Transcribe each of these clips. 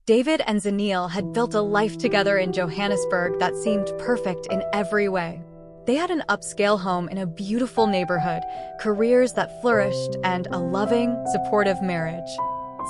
David and Zanele had built a life together in Johannesburg that seemed perfect in every way. They had an upscale home in a beautiful neighborhood, careers that flourished, and a loving, supportive marriage.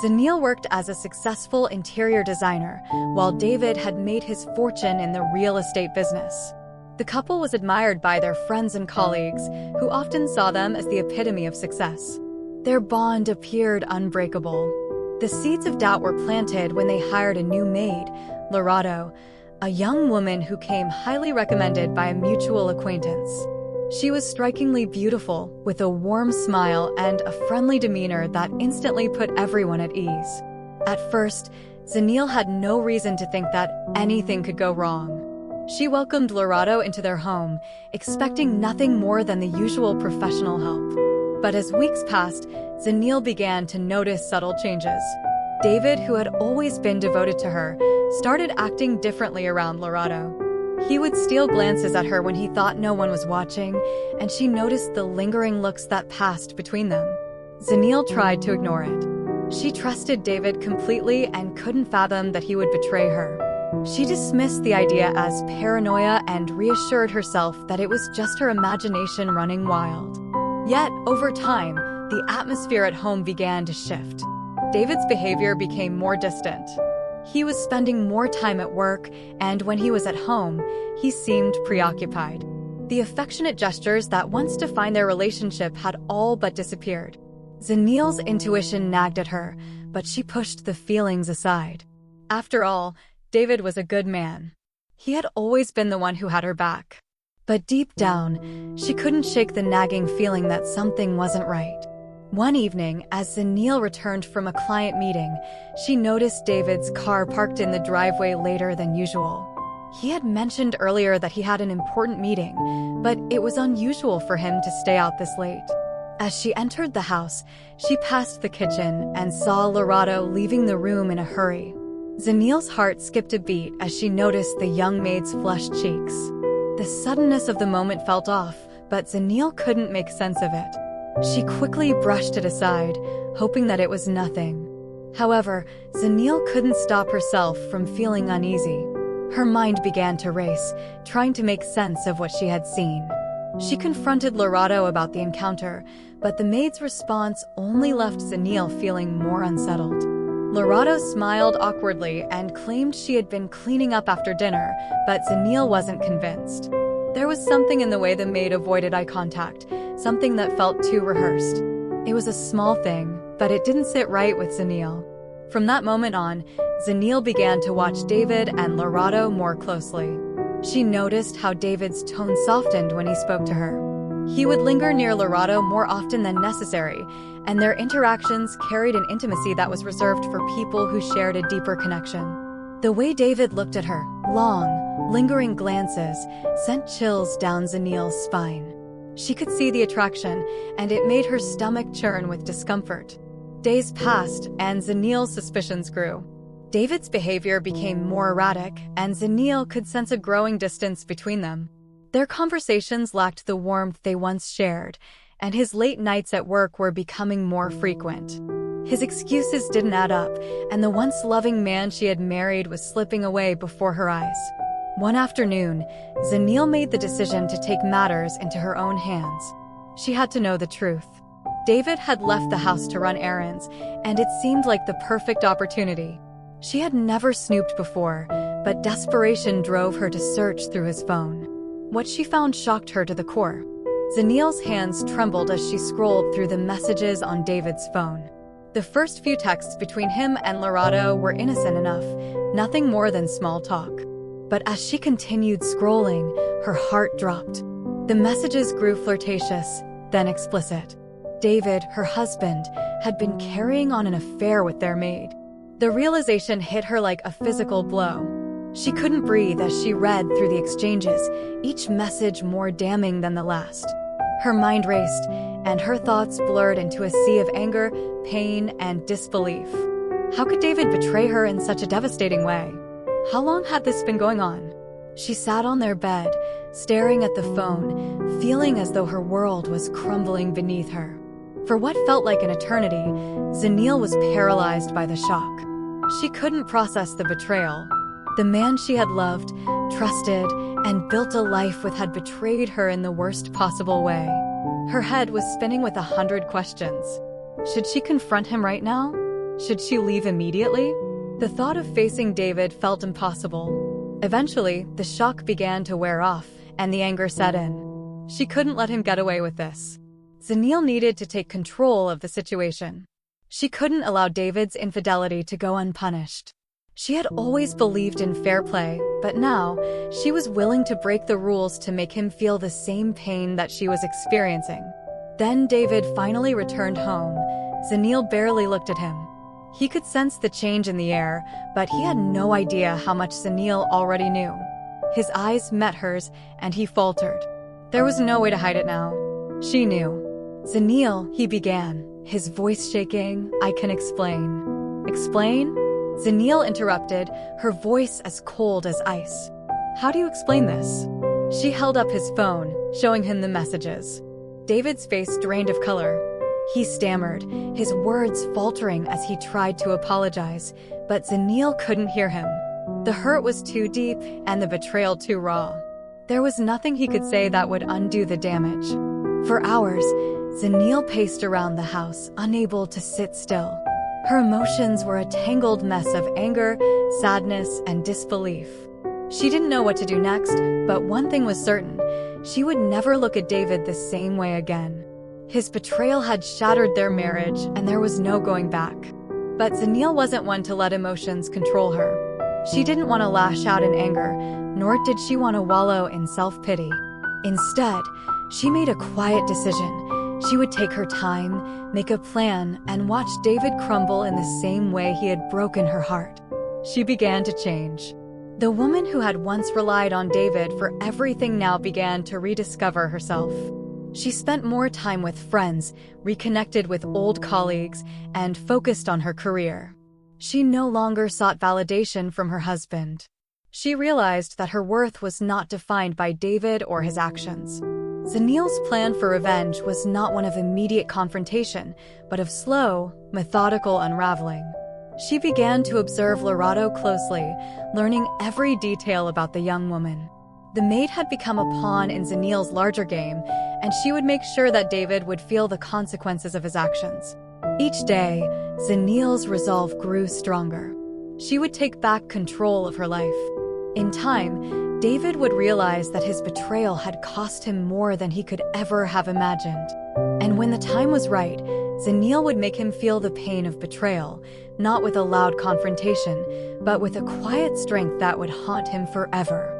Zanele worked as a successful interior designer, while David had made his fortune in the real estate business. The couple was admired by their friends and colleagues, who often saw them as the epitome of success. Their bond appeared unbreakable. The seeds of doubt were planted when they hired a new maid, Lerato, a young woman who came highly recommended by a mutual acquaintance. She was strikingly beautiful, with a warm smile and a friendly demeanor that instantly put everyone at ease. At first, Zanele had no reason to think that anything could go wrong. She welcomed Lerato into their home, expecting nothing more than the usual professional help. But as weeks passed, Zanele began to notice subtle changes. David, who had always been devoted to her, started acting differently around Lerato. He would steal glances at her when he thought no one was watching, and she noticed the lingering looks that passed between them. Zanele tried to ignore it. She trusted David completely and couldn't fathom that he would betray her. She dismissed the idea as paranoia and reassured herself that it was just her imagination running wild. Yet, over time, the atmosphere at home began to shift. David's behavior became more distant. He was spending more time at work, and when he was at home, he seemed preoccupied. The affectionate gestures that once defined their relationship had all but disappeared. Zanele's intuition nagged at her, but she pushed the feelings aside. After all, David was a good man. He had always been the one who had her back. But deep down, she couldn't shake the nagging feeling that something wasn't right. One evening, as Zanele returned from a client meeting, she noticed David's car parked in the driveway later than usual. He had mentioned earlier that he had an important meeting, but it was unusual for him to stay out this late. As she entered the house, she passed the kitchen and saw Lerato leaving the room in a hurry. Zanele's heart skipped a beat as she noticed the young maid's flushed cheeks. The suddenness of the moment felt off, but Zanele couldn't make sense of it. She quickly brushed it aside, hoping that it was nothing. However, Zanele couldn't stop herself from feeling uneasy. Her mind began to race, trying to make sense of what she had seen. She confronted Lerato about the encounter, but the maid's response only left Zanele feeling more unsettled. Lerato smiled awkwardly and claimed she had been cleaning up after dinner, but Zanele wasn't convinced. There was something in the way the maid avoided eye contact, something that felt too rehearsed. It was a small thing, but it didn't sit right with Zanele. From that moment on, Zanele began to watch David and Lerato more closely. She noticed how David's tone softened when he spoke to her. He would linger near Lerato more often than necessary, and their interactions carried an intimacy that was reserved for people who shared a deeper connection. The way David looked at her, long, lingering glances, sent chills down Zanele's spine. She could see the attraction, and it made her stomach churn with discomfort. Days passed, and Zanele's suspicions grew. David's behavior became more erratic, and Zanele could sense a growing distance between them. Their conversations lacked the warmth they once shared, and his late nights at work were becoming more frequent. His excuses didn't add up, and the once loving man she had married was slipping away before her eyes. One afternoon, Zanele made the decision to take matters into her own hands. She had to know the truth. David had left the house to run errands, and it seemed like the perfect opportunity. She had never snooped before, but desperation drove her to search through his phone. What she found shocked her to the core. Zanele's hands trembled as she scrolled through the messages on David's phone. The first few texts between him and Lerato were innocent enough, nothing more than small talk. But as she continued scrolling, her heart dropped. The messages grew flirtatious, then explicit. David, her husband, had been carrying on an affair with their maid. The realization hit her like a physical blow. She couldn't breathe as she read through the exchanges, each message more damning than the last. Her mind raced, and her thoughts blurred into a sea of anger, pain, and disbelief. How could David betray her in such a devastating way? How long had this been going on? She sat on their bed, staring at the phone, feeling as though her world was crumbling beneath her. For what felt like an eternity, Zanele was paralyzed by the shock. She couldn't process the betrayal. The man she had loved, trusted, and built a life with had betrayed her in the worst possible way. Her head was spinning with 100 questions. Should she confront him right now? Should she leave immediately? The thought of facing David felt impossible. Eventually, the shock began to wear off, and the anger set in. She couldn't let him get away with this. Zanele needed to take control of the situation. She couldn't allow David's infidelity to go unpunished. She had always believed in fair play, but now, she was willing to break the rules to make him feel the same pain that she was experiencing. Then David finally returned home. Zanele barely looked at him. He could sense the change in the air, but he had no idea how much Zanele already knew. His eyes met hers, and he faltered. There was no way to hide it now. She knew. "Zanele," he began, his voice shaking. "I can explain." "Explain?" Zanele interrupted, her voice as cold as ice. "How do you explain this?" She held up his phone, showing him the messages. David's face drained of color. He stammered, his words faltering as he tried to apologize, but Zanele couldn't hear him. The hurt was too deep and the betrayal too raw. There was nothing he could say that would undo the damage. For hours, Zanele paced around the house, unable to sit still. Her emotions were a tangled mess of anger, sadness, and disbelief. She didn't know what to do next, but one thing was certain: she would never look at David the same way again. His betrayal had shattered their marriage, and there was no going back. But Zanele wasn't one to let emotions control her. She didn't want to lash out in anger, nor did she want to wallow in self-pity. Instead, she made a quiet decision. She would take her time, make a plan, and watch David crumble in the same way he had broken her heart. She began to change. The woman who had once relied on David for everything now began to rediscover herself. She spent more time with friends, reconnected with old colleagues, and focused on her career. She no longer sought validation from her husband. She realized that her worth was not defined by David or his actions. Zanele's plan for revenge was not one of immediate confrontation, but of slow, methodical unraveling. She began to observe Lerato closely, learning every detail about the young woman. The maid had become a pawn in Zanele's larger game, and she would make sure that David would feel the consequences of his actions. Each day, Zanele's resolve grew stronger. She would take back control of her life. In time, David would realize that his betrayal had cost him more than he could ever have imagined. And when the time was right, Zanele would make him feel the pain of betrayal, not with a loud confrontation, but with a quiet strength that would haunt him forever.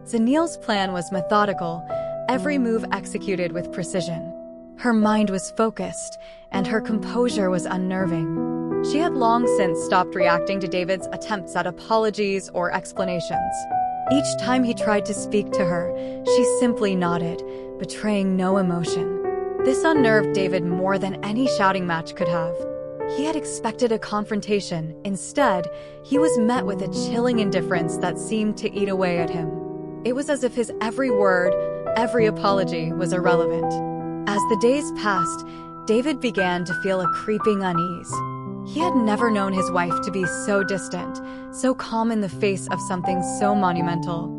Zanele's plan was methodical, every move executed with precision. Her mind was focused, and her composure was unnerving. She had long since stopped reacting to David's attempts at apologies or explanations. Each time he tried to speak to her, she simply nodded, betraying no emotion. This unnerved David more than any shouting match could have. He had expected a confrontation. Instead, he was met with a chilling indifference that seemed to eat away at him. It was as if his every word, every apology was irrelevant. As the days passed, David began to feel a creeping unease. He had never known his wife to be so distant, so calm in the face of something so monumental.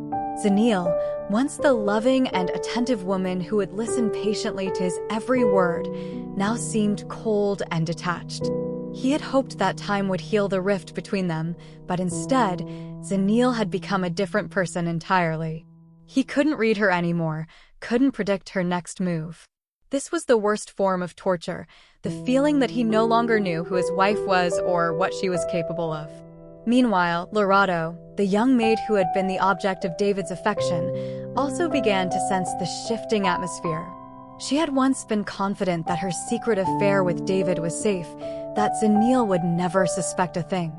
Zanele, once the loving and attentive woman who would listen patiently to his every word, now seemed cold and detached. He had hoped that time would heal the rift between them, but instead, Zanele had become a different person entirely. He couldn't read her anymore, couldn't predict her next move. This was the worst form of torture, the feeling that he no longer knew who his wife was or what she was capable of. Meanwhile, Lerato, the young maid who had been the object of David's affection, also began to sense the shifting atmosphere. She had once been confident that her secret affair with David was safe, that Zanele would never suspect a thing.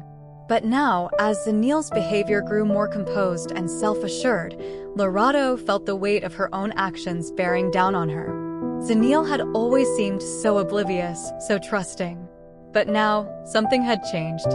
But now, as Zanele's behavior grew more composed and self-assured, Lerato felt the weight of her own actions bearing down on her. Zanele had always seemed so oblivious, so trusting. But now, something had changed.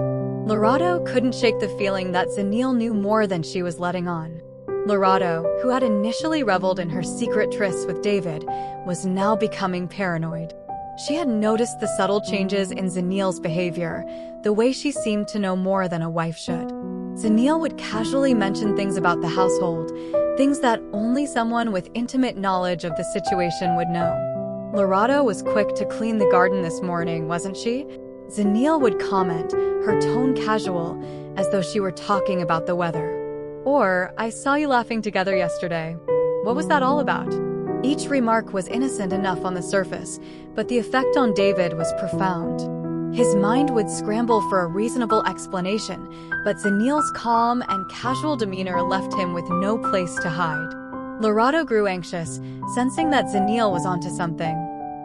Lerato couldn't shake the feeling that Zanele knew more than she was letting on. Lerato, who had initially reveled in her secret trysts with David, was now becoming paranoid. She had noticed the subtle changes in Zanele's behavior, the way she seemed to know more than a wife should. Zanele would casually mention things about the household, things that only someone with intimate knowledge of the situation would know. Lerato was quick to clean the garden this morning, wasn't she? Zanele would comment, her tone casual, as though she were talking about the weather. Or, I saw you laughing together yesterday. What was that all about? Each remark was innocent enough on the surface, but the effect on David was profound. His mind would scramble for a reasonable explanation, but Zanele's calm and casual demeanor left him with no place to hide. Lerato grew anxious, sensing that Zanele was onto something.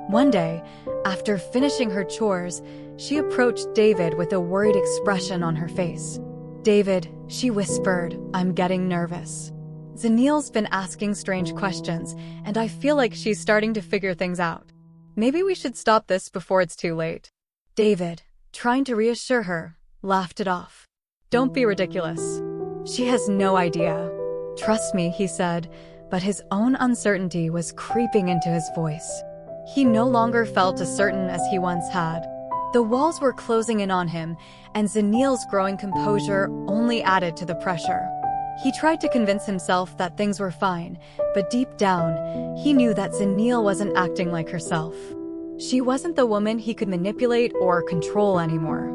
One day, after finishing her chores, she approached David with a worried expression on her face. "David," she whispered, "I'm getting nervous. Zanele's been asking strange questions, and I feel like she's starting to figure things out. Maybe we should stop this before it's too late." David, trying to reassure her, laughed it off. "Don't be ridiculous. She has no idea." "Trust me," he said, but his own uncertainty was creeping into his voice. He no longer felt as certain as he once had. The walls were closing in on him, and Zanele's growing composure only added to the pressure. He tried to convince himself that things were fine, but deep down, he knew that Zanele wasn't acting like herself. She wasn't the woman he could manipulate or control anymore.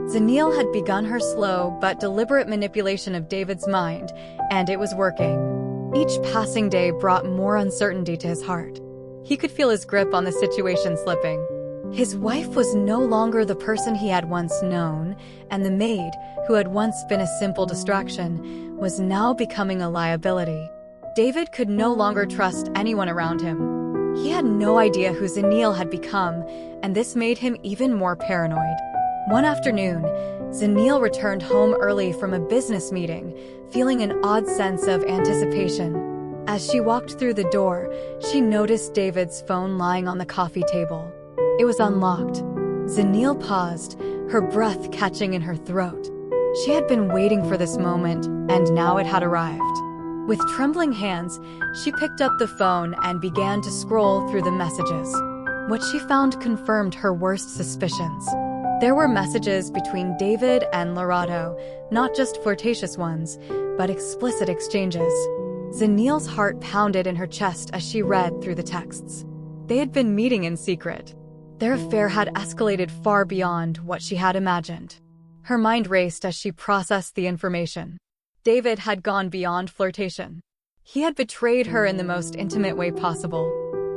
Zanele had begun her slow but deliberate manipulation of David's mind, and it was working. Each passing day brought more uncertainty to his heart. He could feel his grip on the situation slipping. His wife was no longer the person he had once known, and the maid, who had once been a simple distraction, was now becoming a liability. David could no longer trust anyone around him. He had no idea who Zanele had become, and this made him even more paranoid. One afternoon, Zanele returned home early from a business meeting, feeling an odd sense of anticipation. As she walked through the door, she noticed David's phone lying on the coffee table. It was unlocked. Zanele paused, her breath catching in her throat. She had been waiting for this moment, and now it had arrived. With trembling hands, she picked up the phone and began to scroll through the messages. What she found confirmed her worst suspicions. There were messages between David and Lerato, not just flirtatious ones, but explicit exchanges. Zanele's heart pounded in her chest as she read through the texts. They had been meeting in secret. Their affair had escalated far beyond what she had imagined. Her mind raced as she processed the information. David had gone beyond flirtation. He had betrayed her in the most intimate way possible.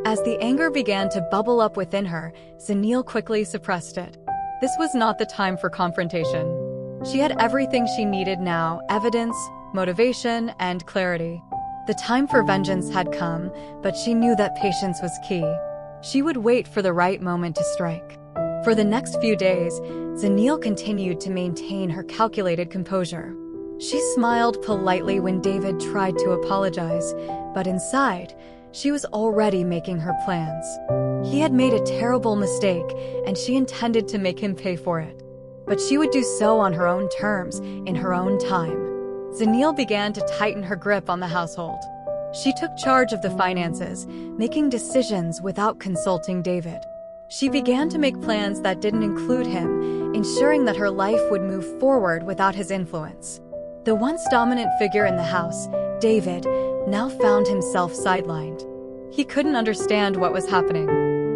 As the anger began to bubble up within her, Zanele quickly suppressed it. This was not the time for confrontation. She had everything she needed now: evidence, motivation, and clarity. The time for vengeance had come, but she knew that patience was key. She would wait for the right moment to strike. For the next few days, Zanele continued to maintain her calculated composure. She smiled politely when David tried to apologize, but inside, she was already making her plans. He had made a terrible mistake, and she intended to make him pay for it. But she would do so on her own terms, in her own time. Zanele began to tighten her grip on the household. She took charge of the finances, making decisions without consulting David. She began to make plans that didn't include him, ensuring that her life would move forward without his influence. The once dominant figure in the house, David, now found himself sidelined. He couldn't understand what was happening.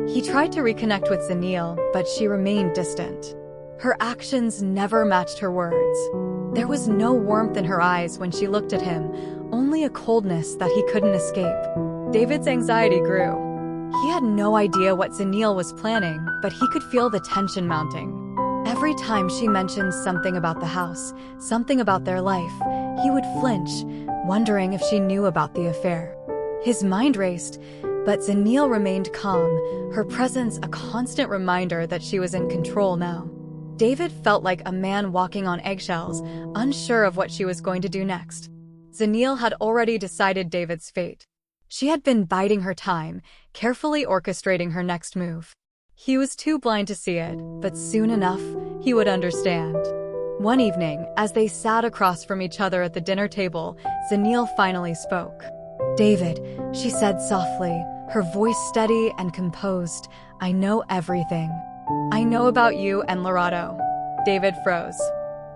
He tried to reconnect with Zanele, but she remained distant. Her actions never matched her words. There was no warmth in her eyes when she looked at him, only a coldness that he couldn't escape. David's anxiety grew. He had no idea what Zanele was planning, but he could feel the tension mounting. Every time she mentioned something about the house, something about their life, he would flinch, wondering if she knew about the affair. His mind raced, but Zanele remained calm, her presence a constant reminder that she was in control now. David felt like a man walking on eggshells, unsure of what she was going to do next. Zanele had already decided David's fate. She had been biding her time, carefully orchestrating her next move. He was too blind to see it, but soon enough, he would understand. One evening, as they sat across from each other at the dinner table, Zanele finally spoke. "David," she said softly, her voice steady and composed, I know everything. I know about you and Lerato. David froze.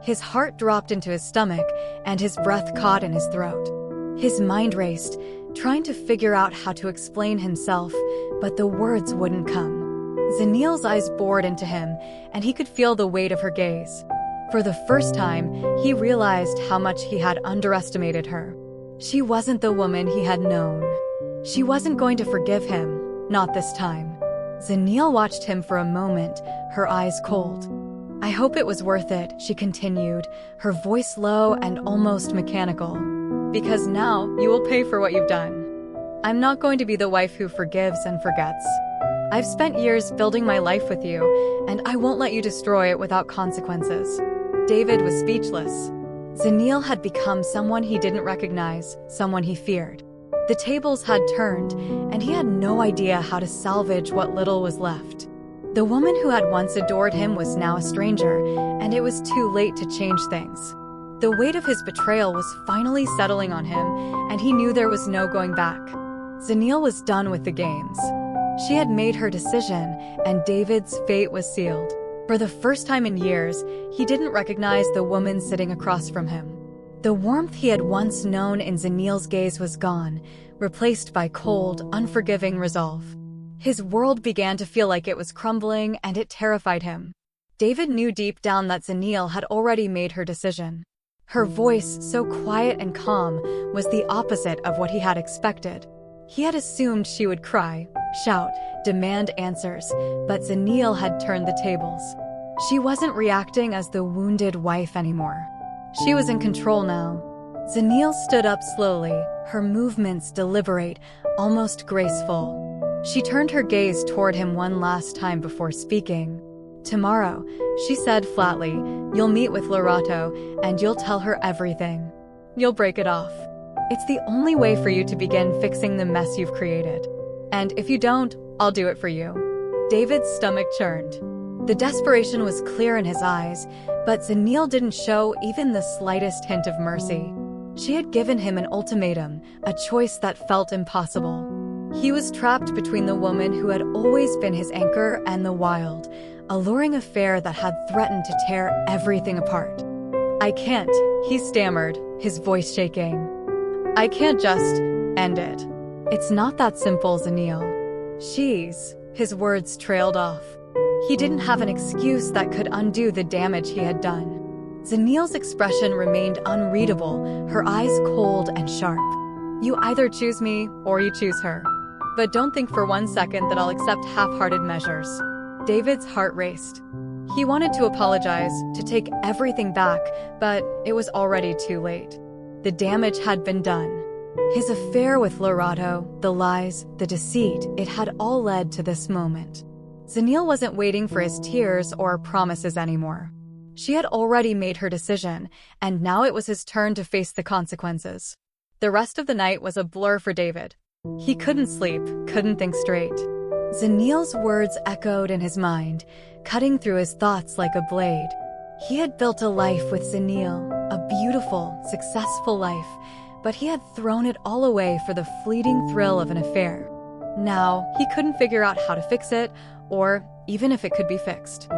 His heart dropped into his stomach, and his breath caught in his throat. His mind raced, trying to figure out how to explain himself, but the words wouldn't come. Zanele's eyes bored into him, and he could feel the weight of her gaze. For the first time, he realized how much he had underestimated her. She wasn't the woman he had known. She wasn't going to forgive him, not this time. Zanele watched him for a moment, her eyes cold. I hope it was worth it, she continued, her voice low and almost mechanical. Because now you will pay for what you've done. I'm not going to be the wife who forgives and forgets. I've spent years building my life with you, and I won't let you destroy it without consequences. David was speechless. Zanele had become someone he didn't recognize, someone he feared. The tables had turned, and he had no idea how to salvage what little was left. The woman who had once adored him was now a stranger, and it was too late to change things. The weight of his betrayal was finally settling on him, and he knew there was no going back. Zanele was done with the games. She had made her decision, and David's fate was sealed. For the first time in years, he didn't recognize the woman sitting across from him. The warmth he had once known in Zanele's gaze was gone, replaced by cold, unforgiving resolve. His world began to feel like it was crumbling, and it terrified him. David knew deep down that Zanele had already made her decision. Her voice, so quiet and calm, was the opposite of what he had expected. He had assumed she would cry, shout, demand answers, but Zanele had turned the tables. She wasn't reacting as the wounded wife anymore. She was in control now. Zanele stood up slowly, her movements deliberate, almost graceful. She turned her gaze toward him one last time before speaking. Tomorrow, she said flatly, you'll meet with Lerato, and you'll tell her everything. You'll break it off. It's the only way for you to begin fixing the mess you've created. And if you don't, I'll do it for you. David's stomach churned. The desperation was clear in his eyes, but Zanele didn't show even the slightest hint of mercy. She had given him an ultimatum, a choice that felt impossible. He was trapped between the woman who had always been his anchor and the wild, alluring affair that had threatened to tear everything apart. I can't, he stammered, his voice shaking. I can't just end it. It's not that simple, Zanele. His words trailed off. He didn't have an excuse that could undo the damage he had done. Zanele's expression remained unreadable, her eyes cold and sharp. You either choose me or you choose her. But don't think for 1 second that I'll accept half-hearted measures. David's heart raced. He wanted to apologize, to take everything back, but it was already too late. The damage had been done. His affair with Lerato, the lies, the deceit, it had all led to this moment. Zanele wasn't waiting for his tears or promises anymore. She had already made her decision, and now it was his turn to face the consequences. The rest of the night was a blur for David. He couldn't sleep, couldn't think straight. Zanele's words echoed in his mind, cutting through his thoughts like a blade. He had built a life with Zanele, a beautiful, successful life, but he had thrown it all away for the fleeting thrill of an affair. Now, he couldn't figure out how to fix it, or even if it could be fixed.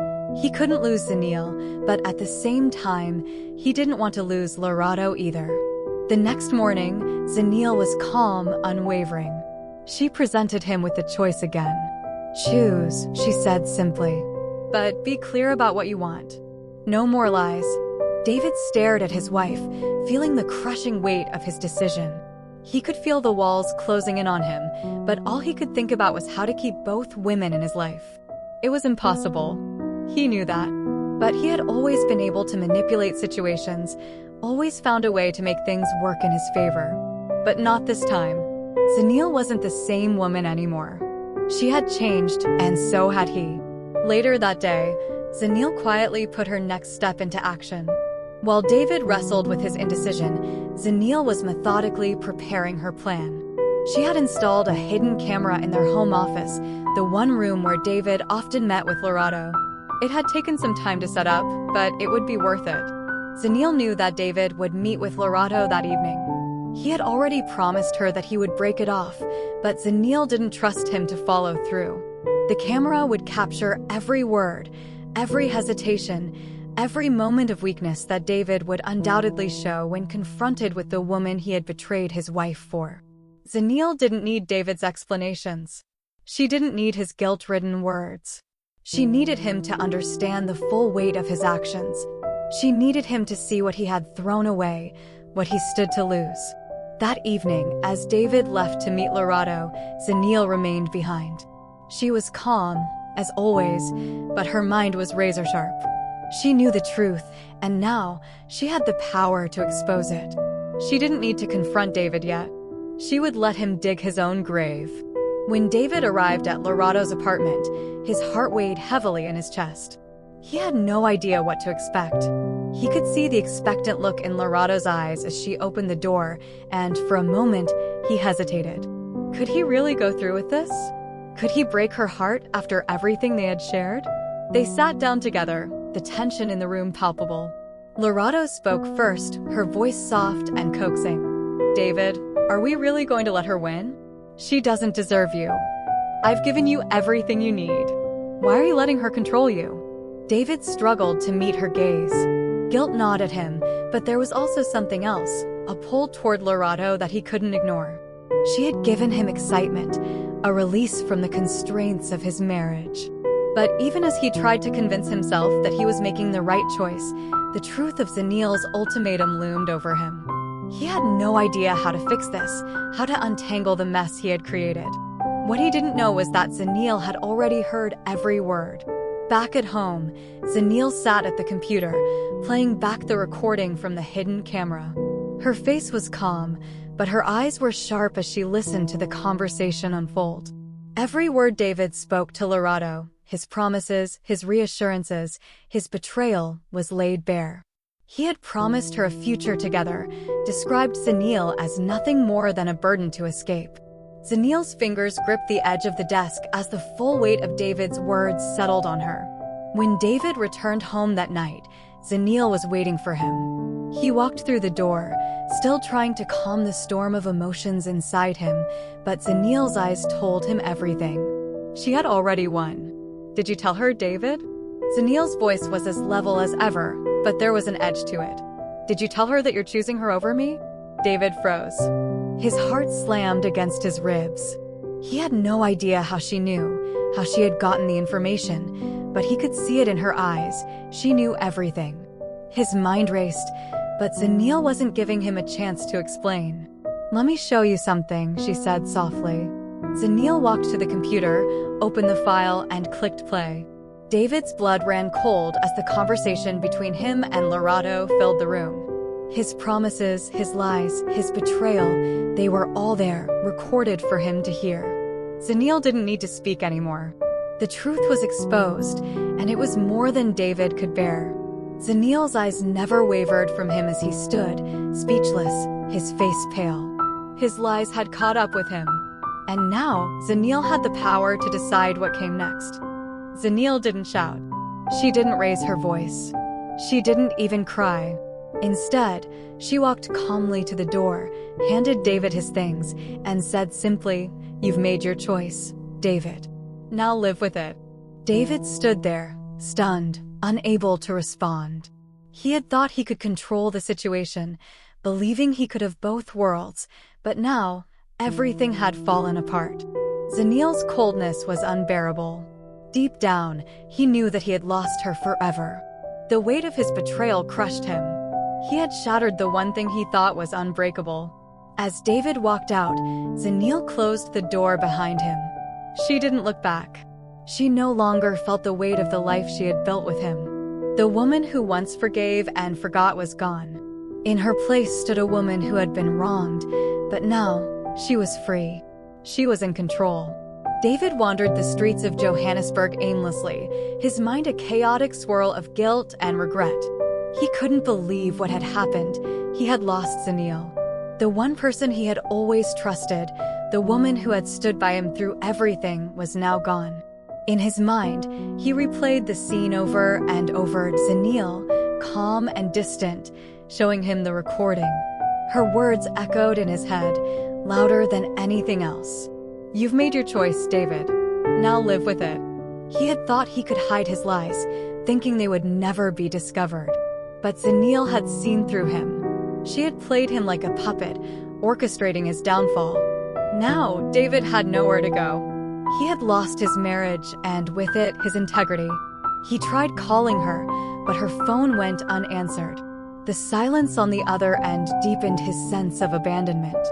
He couldn't lose Zanele, but at the same time, he didn't want to lose Lerato either. The next morning, Zanele was calm, unwavering. She presented him with the choice again. Choose, she said simply. But be clear about what you want. No more lies. David stared at his wife, feeling the crushing weight of his decision. He could feel the walls closing in on him, but all he could think about was how to keep both women in his life. It was impossible. He knew that. But he had always been able to manipulate situations, always found a way to make things work in his favor. But not this time. Zanele wasn't the same woman anymore. She had changed, and so had he. Later that day, Zanele quietly put her next step into action. While David wrestled with his indecision, Zanele was methodically preparing her plan. She had installed a hidden camera in their home office, the one room where David often met with Lerato. It had taken some time to set up, but it would be worth it. Zanele knew that David would meet with Lerato that evening. He had already promised her that he would break it off, but Zanele didn't trust him to follow through. The camera would capture every word, every hesitation, every moment of weakness that David would undoubtedly show when confronted with the woman he had betrayed his wife for. Zanele didn't need David's explanations. She didn't need his guilt-ridden words. She needed him to understand the full weight of his actions. She needed him to see what he had thrown away, what he stood to lose. That evening, as David left to meet Lerato, Zanele remained behind. She was calm, as always, but her mind was razor-sharp. She knew the truth, and now she had the power to expose it. She didn't need to confront David yet. She would let him dig his own grave. When David arrived at Lerato's apartment, his heart weighed heavily in his chest. He had no idea what to expect. He could see the expectant look in Lerato's eyes as she opened the door, and for a moment, he hesitated. Could he really go through with this? Could he break her heart after everything they had shared? They sat down together, the tension in the room palpable. Lerato spoke first, her voice soft and coaxing. David, are we really going to let her win? She doesn't deserve you. I've given you everything you need. Why are you letting her control you? David struggled to meet her gaze. Guilt gnawed at him, but there was also something else, a pull toward Lerato that he couldn't ignore. She had given him excitement, a release from the constraints of his marriage. But even as he tried to convince himself that he was making the right choice, the truth of Zanele's ultimatum loomed over him. He had no idea how to fix this, how to untangle the mess he had created. What he didn't know was that Zanele had already heard every word. Back at home, Zanele sat at the computer, playing back the recording from the hidden camera. Her face was calm, but her eyes were sharp as she listened to the conversation unfold. Every word David spoke to Lerato, his promises, his reassurances, his betrayal, was laid bare. He had promised her a future together, described Zanele as nothing more than a burden to escape. Zanele's fingers gripped the edge of the desk as the full weight of David's words settled on her. When David returned home that night, Zanele was waiting for him. He walked through the door, still trying to calm the storm of emotions inside him, but Zanele's eyes told him everything. She had already won. Did you tell her, David? Zanele's voice was as level as ever, but there was an edge to it. Did you tell her that you're choosing her over me? David froze. His heart slammed against his ribs. He had no idea how she knew, how she had gotten the information, but he could see it in her eyes. She knew everything. His mind raced, but Zanele wasn't giving him a chance to explain. Let me show you something, she said softly. Zanele walked to the computer, opened the file, and clicked play. David's blood ran cold as the conversation between him and Lerato filled the room. His promises, his lies, his betrayal, they were all there, recorded for him to hear. Zanele didn't need to speak anymore. The truth was exposed, and it was more than David could bear. Zanele's eyes never wavered from him as he stood, speechless, his face pale. His lies had caught up with him. And now, Zanele had the power to decide what came next. Zanele didn't shout. She didn't raise her voice. She didn't even cry. Instead, she walked calmly to the door, handed David his things, and said simply, "You've made your choice, David. Now live with it." David stood there, stunned, unable to respond. He had thought he could control the situation, believing he could have both worlds, but now, everything had fallen apart. Zanele's coldness was unbearable. Deep down, he knew that he had lost her forever. The weight of his betrayal crushed him. He had shattered the one thing he thought was unbreakable. As David walked out, Zanele closed the door behind him. She didn't look back. She no longer felt the weight of the life she had built with him. The woman who once forgave and forgot was gone. In her place stood a woman who had been wronged, but now she was free. She was in control. David wandered the streets of Johannesburg aimlessly, his mind a chaotic swirl of guilt and regret. He couldn't believe what had happened. He had lost Zanele. The one person he had always trusted, the woman who had stood by him through everything, was now gone. In his mind, he replayed the scene over and over, Zanele, calm and distant, showing him the recording. Her words echoed in his head, louder than anything else. "You've made your choice, David. Now live with it." He had thought he could hide his lies, thinking they would never be discovered. But Zanele had seen through him. She had played him like a puppet, orchestrating his downfall. Now, David had nowhere to go. He had lost his marriage and, with it, his integrity. He tried calling her, but her phone went unanswered. The silence on the other end deepened his sense of abandonment.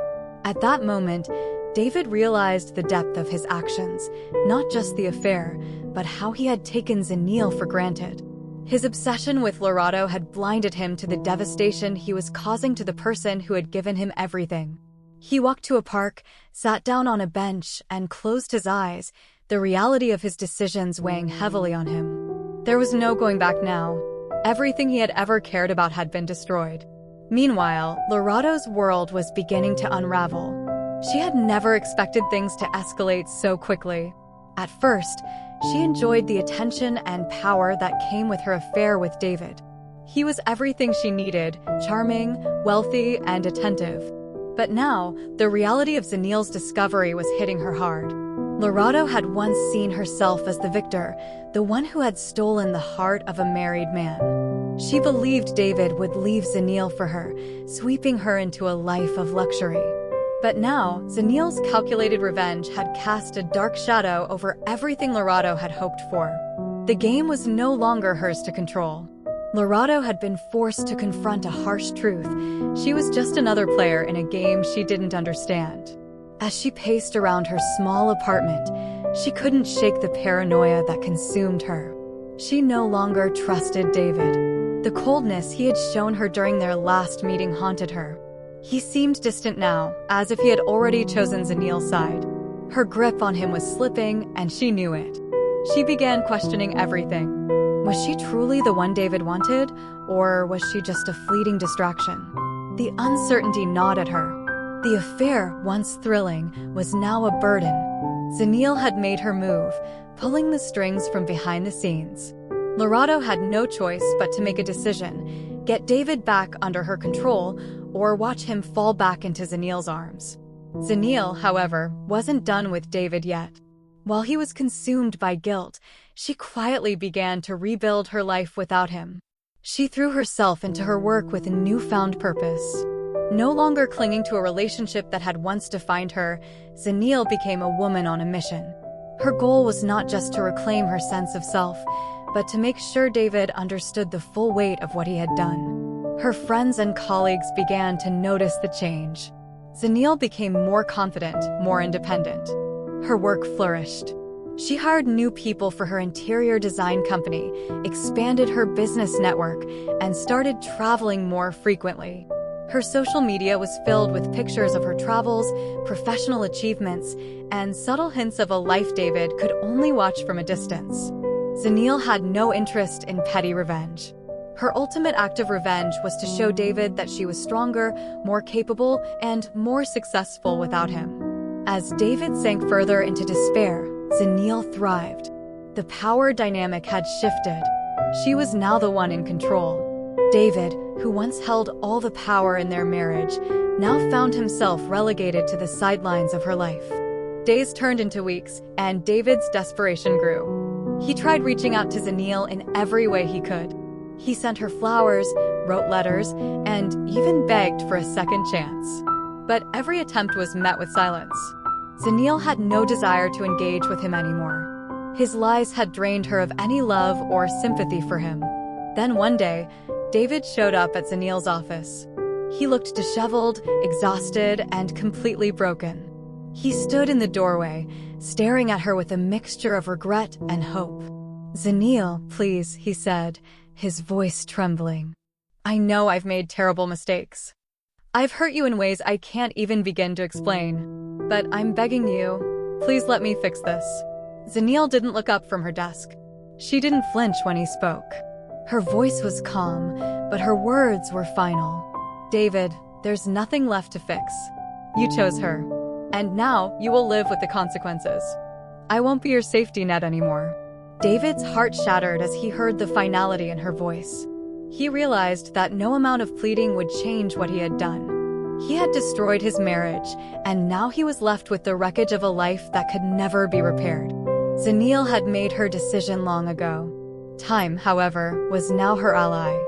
At that moment, David realized the depth of his actions, not just the affair, but how he had taken Zanele for granted. His obsession with Lerato had blinded him to the devastation he was causing to the person who had given him everything. He walked to a park, sat down on a bench, and closed his eyes, the reality of his decisions weighing heavily on him. There was no going back now. Everything he had ever cared about had been destroyed. Meanwhile, Lerato's world was beginning to unravel. She had never expected things to escalate so quickly. At first, she enjoyed the attention and power that came with her affair with David. He was everything she needed, charming, wealthy, and attentive. But now, the reality of Zanele's discovery was hitting her hard. Lerato had once seen herself as the victor, the one who had stolen the heart of a married man. She believed David would leave Zanele for her, sweeping her into a life of luxury. But now, Zanele's calculated revenge had cast a dark shadow over everything Lerato had hoped for. The game was no longer hers to control. Lerato had been forced to confront a harsh truth. She was just another player in a game she didn't understand. As she paced around her small apartment, she couldn't shake the paranoia that consumed her. She no longer trusted David. The coldness he had shown her during their last meeting haunted her. He seemed distant now, as if he had already chosen Zanele's side. Her grip on him was slipping, and she knew it. She began questioning everything. Was she truly the one David wanted, or was she just a fleeting distraction? The uncertainty gnawed at her. The affair, once thrilling, was now a burden. Zanele had made her move, pulling the strings from behind the scenes. Lerato had no choice but to make a decision: get David back under her control, or watch him fall back into Zanele's arms. Zanele, however, wasn't done with David yet. While he was consumed by guilt, she quietly began to rebuild her life without him. She threw herself into her work with a newfound purpose. No longer clinging to a relationship that had once defined her, Zanele became a woman on a mission. Her goal was not just to reclaim her sense of self, but to make sure David understood the full weight of what he had done. Her friends and colleagues began to notice the change. Zanele became more confident, more independent. Her work flourished. She hired new people for her interior design company, expanded her business network, and started traveling more frequently. Her social media was filled with pictures of her travels, professional achievements, and subtle hints of a life David could only watch from a distance. Zanele had no interest in petty revenge. Her ultimate act of revenge was to show David that she was stronger, more capable, and more successful without him. As David sank further into despair, Zanele thrived. The power dynamic had shifted. She was now the one in control. David, who once held all the power in their marriage, now found himself relegated to the sidelines of her life. Days turned into weeks, and David's desperation grew. He tried reaching out to Zanele in every way he could. He sent her flowers, wrote letters, and even begged for a second chance. But every attempt was met with silence. Zanele had no desire to engage with him anymore. His lies had drained her of any love or sympathy for him. Then one day, David showed up at Zanele's office. He looked disheveled, exhausted, and completely broken. He stood in the doorway, staring at her with a mixture of regret and hope. "Zanele, please," he said, his voice trembling. "I know I've made terrible mistakes. I've hurt you in ways I can't even begin to explain. But I'm begging you, please let me fix this." Zanele didn't look up from her desk. She didn't flinch when he spoke. Her voice was calm, but her words were final. "David, there's nothing left to fix. You chose her. And now you will live with the consequences. I won't be your safety net anymore." David's heart shattered as he heard the finality in her voice. He realized that no amount of pleading would change what he had done. He had destroyed his marriage, and now he was left with the wreckage of a life that could never be repaired. Zanele had made her decision long ago. Time, however, was now her ally.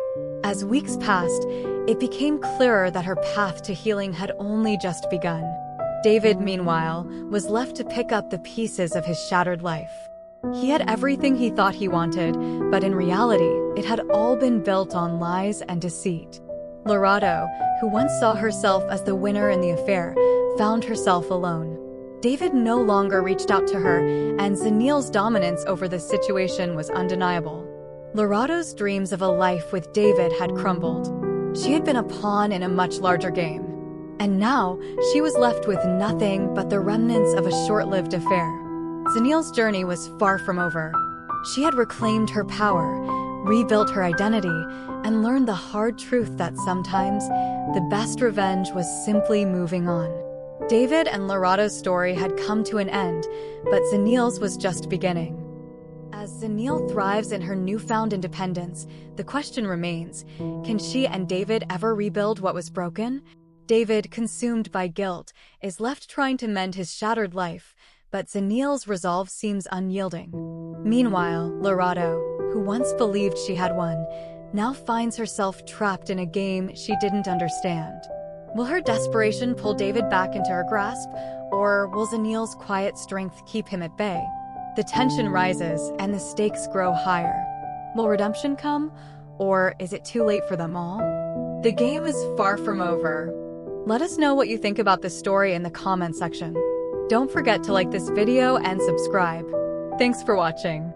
As weeks passed, it became clearer that her path to healing had only just begun. David, meanwhile, was left to pick up the pieces of his shattered life. He had everything he thought he wanted, but in reality, it had all been built on lies and deceit. Lerato, who once saw herself as the winner in the affair, found herself alone. David no longer reached out to her, and Zanele's dominance over the situation was undeniable. Lerato's dreams of a life with David had crumbled. She had been a pawn in a much larger game. And now, she was left with nothing but the remnants of a short-lived affair. Zanele's journey was far from over. She had reclaimed her power, rebuilt her identity, and learned the hard truth that sometimes the best revenge was simply moving on. David and Lerato's story had come to an end, but Zanele's was just beginning. As Zanele thrives in her newfound independence, the question remains, can she and David ever rebuild what was broken? David, consumed by guilt, is left trying to mend his shattered life, but Zanele's resolve seems unyielding. Meanwhile, Lerato, who once believed she had won, now finds herself trapped in a game she didn't understand. Will her desperation pull David back into her grasp, or will Zanele's quiet strength keep him at bay? The tension rises, and the stakes grow higher. Will redemption come, or is it too late for them all? The game is far from over. Let us know what you think about this story in the comment section. Don't forget to like this video and subscribe. Thanks for watching.